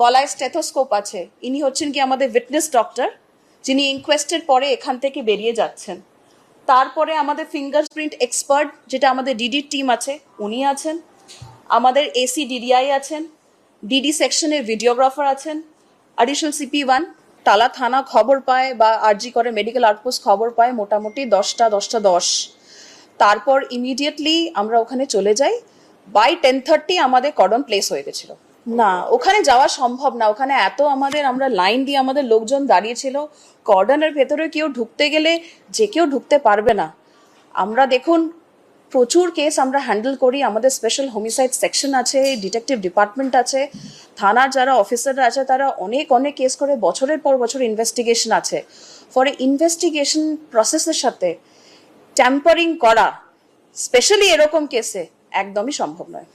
গলায় স্টেথোস্কোপ আছে, ইনি হচ্ছেন কি আমাদের উইটনেস ডক্টর, যিনি ইনকোয়েস্টের পরে এখান থেকে বেরিয়ে যাচ্ছেন। তারপরে আমাদের ফিঙ্গারপ্রিন্ট এক্সপার্ট, যেটা আমাদের ডিডির টিম আছে, উনি আছেন। আমাদের এসি ডিডিআই আছেন, ডিডি সেকশনের ভিডিওগ্রাফার আছেন, অ্যাডিশনাল সিপি1 টালা থানা খবর পায় বা আরজি করে মেডিকেল আউটপোস্ট খবর পায় মোটামুটি 10টা 10। তারপর ইমিডিয়েটলি আমরা ওখানে চলে যাই। বাই 10:30 আমাদের কর্ডন প্লেস হয়ে গেছিল। না, ওখানে যাওয়া সম্ভব না। ওখানে এত আমরা লাইন দিয়ে আমাদের লোকজন দাঁড়িয়েছিল। কর্ডনের ভেতরে কেউ ঢুকতে গেলে যে কেউ ঢুকতে পারবে না। আমরা দেখুন প্রচুর কেস আমরা হ্যান্ডেল করি। আমাদের স্পেশাল হোমিসাইড সেকশন আছে, ডিটেকটিভ ডিপার্টমেন্ট আছে, থানার যারা অফিসাররা আছে তারা অনেক কেস করে, বছরের পর বছর ইনভেস্টিগেশন আছে। ফলে ইনভেস্টিগেশন প্রসেসের সাথে ট্যাম্পারিং করা, স্পেশালি এরকম কেসে, একদমই সম্ভব নয়।